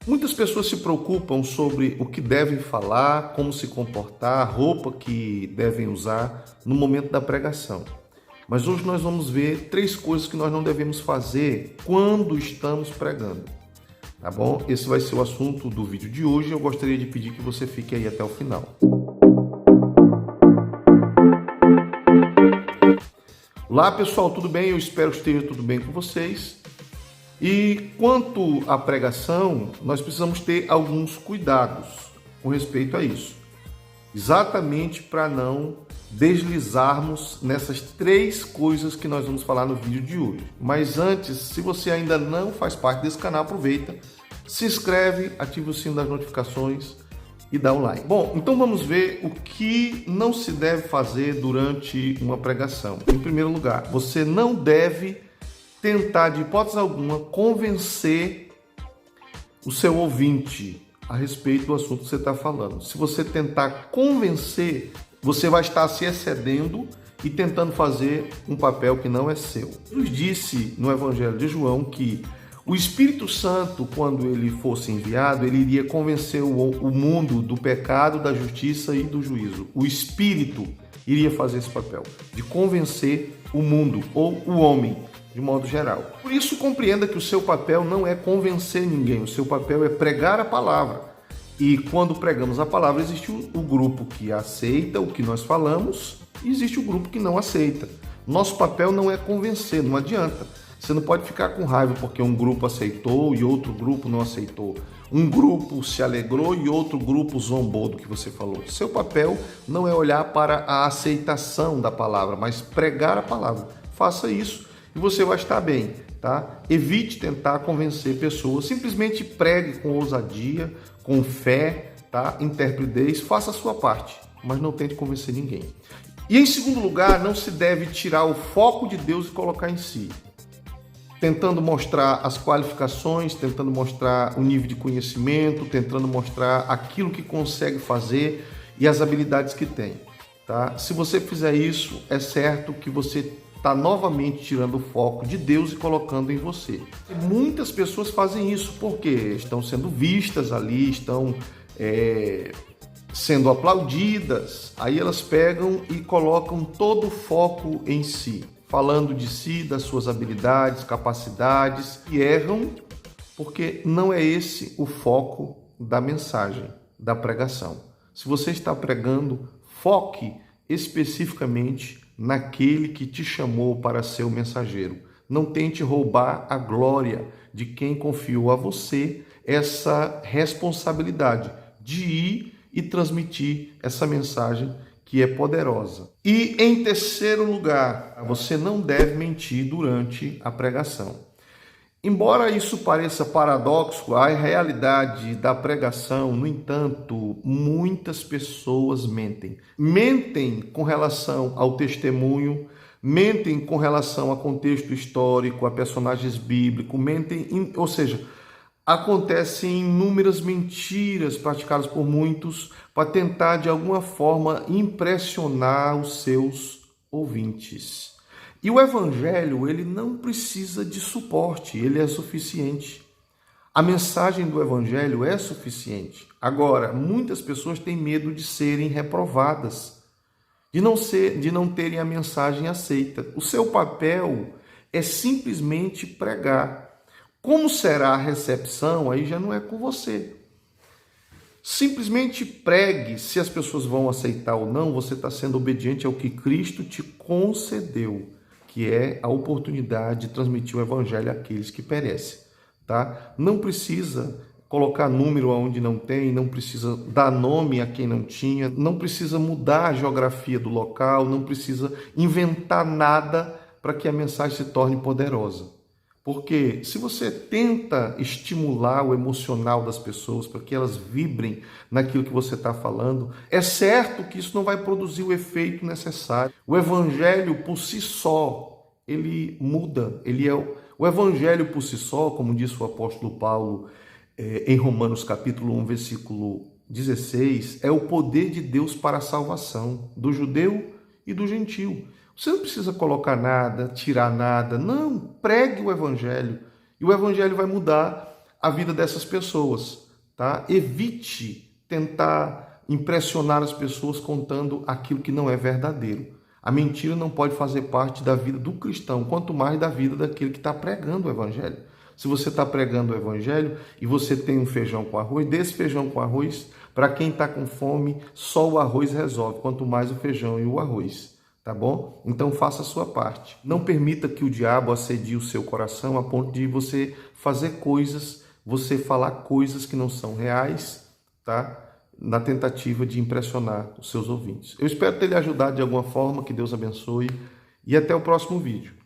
Muitas pessoas se preocupam sobre o que devem falar, como se comportar, a roupa que devem usar no momento da pregação. Mas hoje nós vamos ver 3 coisas que nós não devemos fazer quando estamos pregando. Tá bom? Esse vai ser o assunto do vídeo de hoje. Eu gostaria de pedir que você fique aí até o final. Olá pessoal, tudo bem? Eu espero que esteja tudo bem com vocês. E quanto à pregação, nós precisamos ter alguns cuidados com respeito a isso. Exatamente para não deslizarmos nessas 3 coisas que nós vamos falar no vídeo de hoje. Mas antes, se você ainda não faz parte desse canal, aproveita, se inscreve, ativa o sino das notificações e dá um like. Bom, então vamos ver o que não se deve fazer durante uma pregação. Em primeiro lugar, você não deve tentar, de hipótese alguma, convencer o seu ouvinte a respeito do assunto que você está falando. Se você tentar convencer, você vai estar se excedendo e tentando fazer um papel que não é seu. Jesus disse no Evangelho de João que o Espírito Santo, quando ele fosse enviado, ele iria convencer o mundo do pecado, da justiça e do juízo. O Espírito iria fazer esse papel, de convencer o mundo ou o homem, de modo geral. Por isso, compreenda que o seu papel não é convencer ninguém, o seu papel é pregar a palavra. E quando pregamos a palavra, existe o grupo que aceita o que nós falamos e existe o grupo que não aceita. Nosso papel não é convencer, não adianta. Você não pode ficar com raiva porque um grupo aceitou e outro grupo não aceitou. Um grupo se alegrou e outro grupo zombou do que você falou. Seu papel não é olhar para a aceitação da palavra, mas pregar a palavra. Faça isso e você vai estar bem, tá? Evite tentar convencer pessoas, simplesmente pregue com ousadia, com fé, tá? Intrepidez, faça a sua parte, mas não tente convencer ninguém. E em segundo lugar, não se deve tirar o foco de Deus e colocar em si, tentando mostrar as qualificações, tentando mostrar o nível de conhecimento, tentando mostrar aquilo que consegue fazer e as habilidades que tem, tá? Se você fizer isso, é certo que você está novamente tirando o foco de Deus e colocando em você. E muitas pessoas fazem isso porque estão sendo vistas ali, estão sendo aplaudidas, aí elas pegam e colocam todo o foco em si, falando de si, das suas habilidades, capacidades, e erram porque não é esse o foco da mensagem, da pregação. Se você está pregando, foque especificamente naquele que te chamou para ser o mensageiro. Não tente roubar a glória de quem confiou a você essa responsabilidade de ir e transmitir essa mensagem que é poderosa. E em terceiro lugar, você não deve mentir durante a pregação. Embora isso pareça paradoxo, a realidade da pregação, no entanto, muitas pessoas mentem. Mentem com relação ao testemunho, mentem com relação a contexto histórico, a personagens bíblicos, mentem, ou seja, acontecem inúmeras mentiras praticadas por muitos para tentar, de alguma forma, impressionar os seus ouvintes. E o Evangelho, ele não precisa de suporte, ele é suficiente. A mensagem do Evangelho é suficiente. Agora, muitas pessoas têm medo de serem reprovadas, de não terem a mensagem aceita. O seu papel é simplesmente pregar. Como será a recepção, aí já não é com você. Simplesmente pregue. Se as pessoas vão aceitar ou não, você está sendo obediente ao que Cristo te concedeu, que é a oportunidade de transmitir o Evangelho àqueles que perecem, tá? Não precisa colocar número onde não tem, não precisa dar nome a quem não tinha, não precisa mudar a geografia do local, não precisa inventar nada para que a mensagem se torne poderosa. Porque se você tenta estimular o emocional das pessoas para que elas vibrem naquilo que você está falando, é certo que isso não vai produzir o efeito necessário. O Evangelho por si só, ele muda. O Evangelho por si só, como disse o apóstolo Paulo em Romanos capítulo 1, versículo 16, é o poder de Deus para a salvação do judeu e do gentio. Você não precisa colocar nada, tirar nada. Não, pregue o Evangelho. E o Evangelho vai mudar a vida dessas pessoas, tá? Evite tentar impressionar as pessoas contando aquilo que não é verdadeiro. A mentira não pode fazer parte da vida do cristão, quanto mais da vida daquele que está pregando o evangelho. Se você está pregando o evangelho e você tem um feijão com arroz, desse feijão com arroz, para quem está com fome, só o arroz resolve, quanto mais o feijão e o arroz, tá bom? Então faça a sua parte. Não permita que o diabo assedie o seu coração a ponto de você fazer coisas, você falar coisas que não são reais, tá? Na tentativa de impressionar os seus ouvintes. Eu espero ter lhe ajudado de alguma forma, que Deus abençoe e até o próximo vídeo.